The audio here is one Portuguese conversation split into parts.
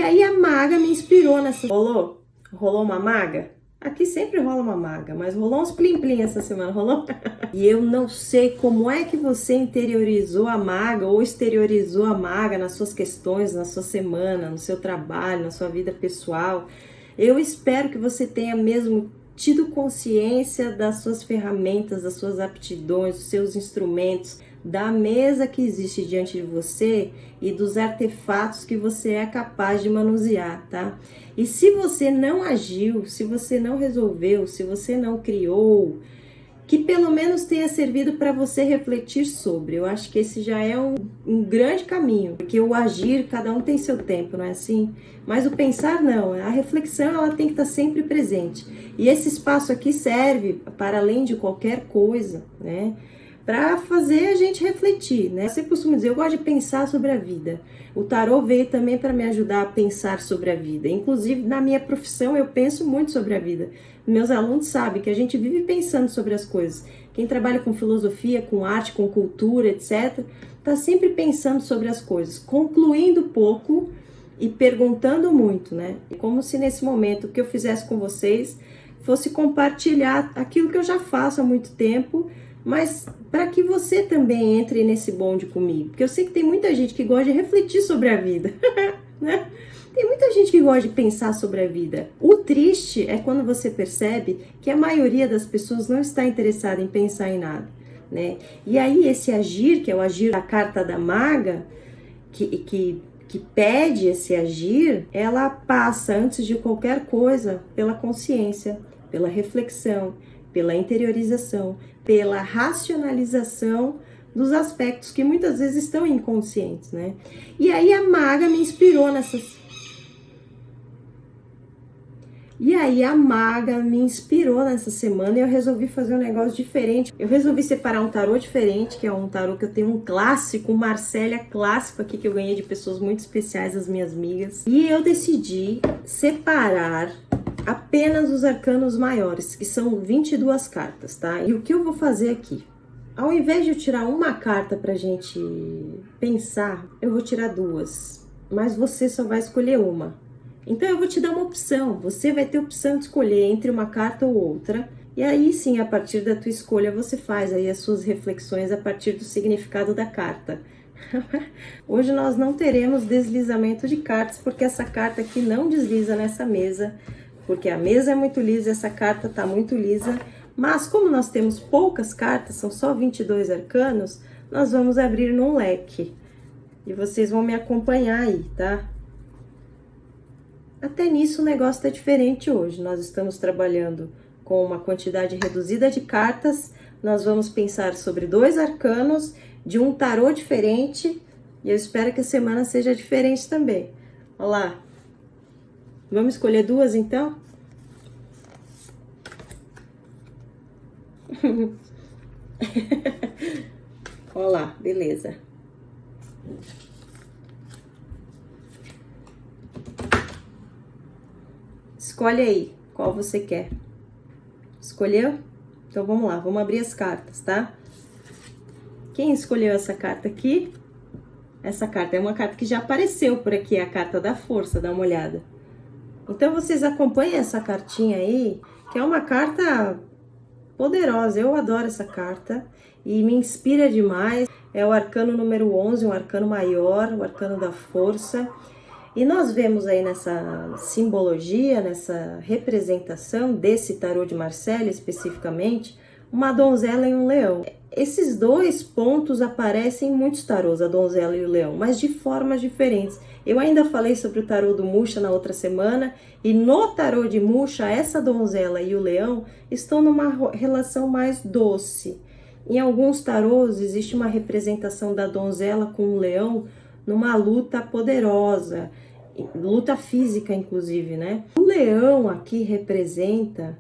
E aí a maga me inspirou nessa... Rolou uma maga? Aqui sempre rola uma maga, mas rolou uns plim-plim essa semana, rolou? E eu não sei como é que você interiorizou a maga ou exteriorizou a maga nas suas questões, na sua semana, no seu trabalho, na sua vida pessoal. Eu espero que você tenha mesmo tido consciência das suas ferramentas, das suas aptidões, dos seus instrumentos, da mesa que existe diante de você e dos artefatos que você é capaz de manusear, tá? E se você não agiu, se você não resolveu, se você não criou, que pelo menos tenha servido para você refletir sobre. Eu acho que esse já é um grande caminho, porque o agir, cada um tem seu tempo, não é assim? Mas o pensar não, a reflexão ela tem que estar sempre presente. E esse espaço aqui serve para além de qualquer coisa, né? Para fazer a gente refletir, né? Eu sempre costumo dizer, eu gosto de pensar sobre a vida. O tarô veio também para me ajudar a pensar sobre a vida. Inclusive, na minha profissão, eu penso muito sobre a vida. Meus alunos sabem que a gente vive pensando sobre as coisas. Quem trabalha com filosofia, com arte, com cultura, etc., está sempre pensando sobre as coisas, concluindo pouco e perguntando muito, né? Como se nesse momento o que eu fizesse com vocês fosse compartilhar aquilo que eu já faço há muito tempo, mas para que você também entre nesse bonde comigo. Porque eu sei que tem muita gente que gosta de refletir sobre a vida, né? Tem muita gente que gosta de pensar sobre a vida. O triste é quando você percebe que a maioria das pessoas não está interessada em pensar em nada, né? E aí esse agir, que é o agir da carta da maga, que pede esse agir, ela passa antes de qualquer coisa pela consciência, pela reflexão, pela interiorização, pela racionalização dos aspectos que muitas vezes estão inconscientes, né? E aí a maga me inspirou nessas... semana e eu resolvi fazer um negócio diferente. Eu resolvi separar um tarô diferente, que é um tarô que eu tenho um clássico, um Marcélia clássico aqui, que eu ganhei de pessoas muito especiais, as minhas amigas. E eu decidi separar apenas os arcanos maiores, que são 22 cartas, tá? E o que eu vou fazer aqui? Ao invés de eu tirar uma carta pra gente pensar, eu vou tirar duas. Mas você só vai escolher uma. Então eu vou te dar uma opção, você vai ter a opção de escolher entre uma carta ou outra, e aí sim, a partir da tua escolha, você faz aí as suas reflexões a partir do significado da carta. Hoje nós não teremos deslizamento de cartas, porque essa carta aqui não desliza nessa mesa, porque a mesa é muito lisa, essa carta tá muito lisa, mas como nós temos poucas cartas, são só 22 arcanos, nós vamos abrir num leque, e vocês vão me acompanhar aí, tá? Até nisso o negócio está diferente hoje. Nós estamos trabalhando com uma quantidade reduzida de cartas. Nós vamos pensar sobre 2 arcanos de um tarô diferente. E eu espero que a semana seja diferente também. Olha lá. Vamos escolher 2 então? Olha lá, beleza. Escolhe aí qual você quer. Escolheu? Então vamos lá, vamos abrir as cartas, tá? Quem escolheu essa carta aqui? Essa carta é uma carta que já apareceu por aqui, é a carta da força, dá uma olhada. Então vocês acompanhem essa cartinha aí, que é uma carta poderosa. Eu adoro essa carta e me inspira demais. É o arcano número 11, um arcano maior, o arcano da força. E nós vemos aí nessa simbologia, nessa representação desse tarô de Marcélia especificamente, uma donzela e um leão. Esses 2 pontos aparecem em muitos tarôs, a donzela e o leão, mas de formas diferentes. Eu ainda falei sobre o tarô do Musha na outra semana, e no tarô de Musha, essa donzela e o leão estão numa relação mais doce. Em alguns tarôs existe uma representação da donzela com o leão numa luta poderosa, luta física inclusive, né? O leão aqui representa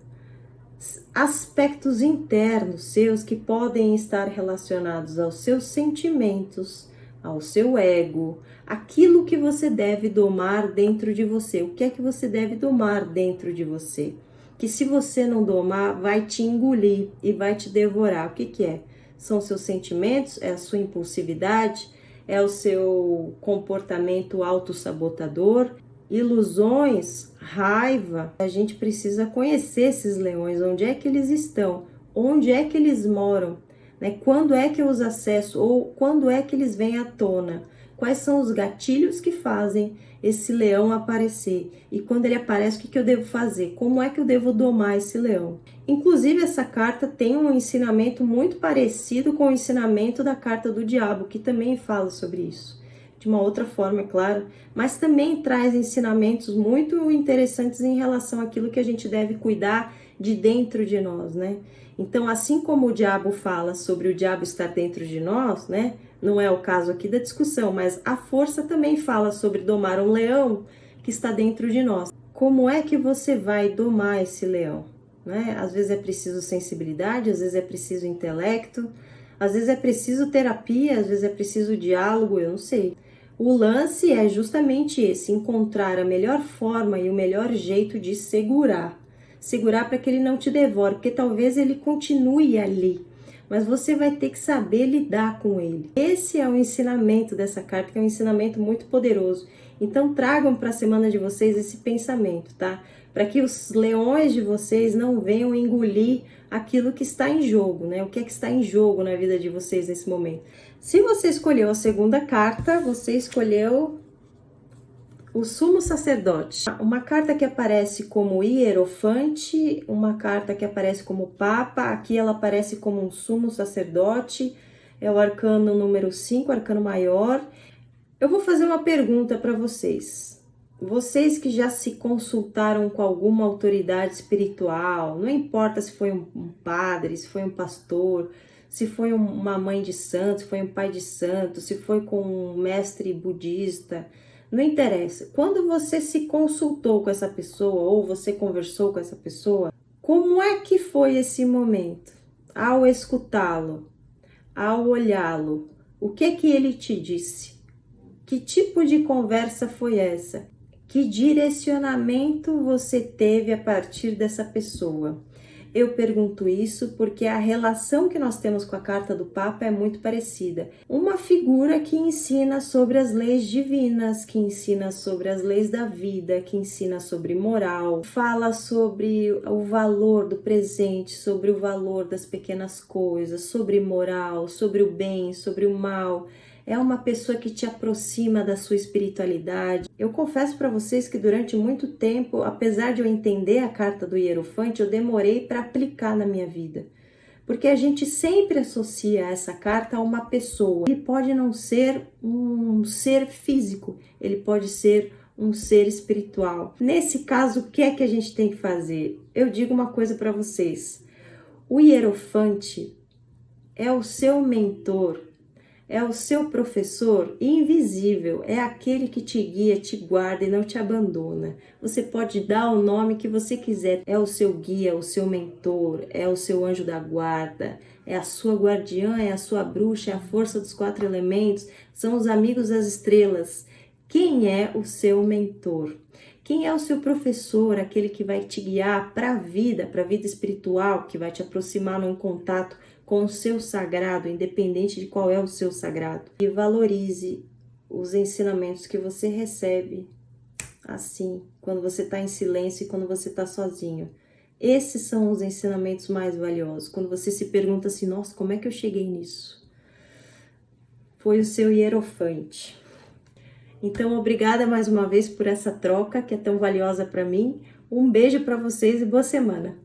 aspectos internos seus que podem estar relacionados aos seus sentimentos, ao seu ego, aquilo que você deve domar dentro de você. O que é que você deve domar dentro de você? Que se você não domar, vai te engolir e vai te devorar. O que que é? São seus sentimentos, é a sua impulsividade, é o seu comportamento autossabotador. ilusões, raiva. A gente precisa conhecer esses leões, onde é que eles estão, onde é que eles moram, né? Quando é que eu os acesso ou quando é que eles vêm à tona? Quais são os gatilhos que fazem esse leão aparecer? E quando ele aparece, o que eu devo fazer? Como é que eu devo domar esse leão? Inclusive, essa carta tem um ensinamento muito parecido com o ensinamento da carta do diabo, que também fala sobre isso. De uma outra forma, é claro, mas também traz ensinamentos muito interessantes em relação àquilo que a gente deve cuidar de dentro de nós, né? Então, assim como o diabo fala sobre o diabo estar dentro de nós, né? Não é o caso aqui da discussão, mas a força também fala sobre domar um leão que está dentro de nós. Como é que você vai domar esse leão? Né? Às vezes é preciso sensibilidade, às vezes é preciso intelecto, às vezes é preciso terapia, às vezes é preciso diálogo, eu não sei. O lance é justamente esse, encontrar a melhor forma e o melhor jeito de segurar. Segurar para que ele não te devore, porque talvez ele continue ali, mas você vai ter que saber lidar com ele. Esse é o ensinamento dessa carta, que é um ensinamento muito poderoso. Então tragam para a semana de vocês esse pensamento, tá? Para que os leões de vocês não venham engolir aquilo que está em jogo, né? O que é que está em jogo na vida de vocês nesse momento. Se você escolheu a segunda carta, você escolheu o sumo sacerdote. Uma carta que aparece como hierofante, uma carta que aparece como papa, aqui ela aparece como um sumo sacerdote, é o arcano número 5, arcano maior. Eu vou fazer uma pergunta para vocês. Vocês que já se consultaram com alguma autoridade espiritual, não importa se foi um padre, se foi um pastor, se foi uma mãe de santo, se foi um pai de santo, se foi com um mestre budista, não interessa. Quando você se consultou com essa pessoa ou você conversou com essa pessoa, como é que foi esse momento? Ao escutá-lo, ao olhá-lo, o que ele te disse? Que tipo de conversa foi essa? Que direcionamento você teve a partir dessa pessoa? Eu pergunto isso porque a relação que nós temos com a carta do Papa é muito parecida. Uma figura que ensina sobre as leis divinas, que ensina sobre as leis da vida, que ensina sobre moral, fala sobre o valor do presente, sobre o valor das pequenas coisas, sobre moral, sobre o bem, sobre o mal. É uma pessoa que te aproxima da sua espiritualidade. Eu confesso para vocês que durante muito tempo, apesar de eu entender a carta do Hierofante, eu demorei para aplicar na minha vida. Porque a gente sempre associa essa carta a uma pessoa. Ele pode não ser um ser físico, ele pode ser um ser espiritual. Nesse caso, o que é que a gente tem que fazer? Eu digo uma coisa para vocês. O Hierofante é o seu mentor, é o seu professor invisível, é aquele que te guia, te guarda e não te abandona. Você pode dar o nome que você quiser, é o seu guia, o seu mentor, é o seu anjo da guarda, é a sua guardiã, é a sua bruxa, é a força dos 4 elementos, são os amigos das estrelas. Quem é o seu mentor? Quem é o seu professor, aquele que vai te guiar para a vida espiritual, que vai te aproximar num contato com o seu sagrado, independente de qual é o seu sagrado. E valorize os ensinamentos que você recebe, assim, quando você está em silêncio e quando você está sozinho. Esses são os ensinamentos mais valiosos. Quando você se pergunta assim, nossa, como é que eu cheguei nisso? Foi o seu hierofante. Então, obrigada mais uma vez por essa troca que é tão valiosa para mim. Um beijo para vocês e boa semana.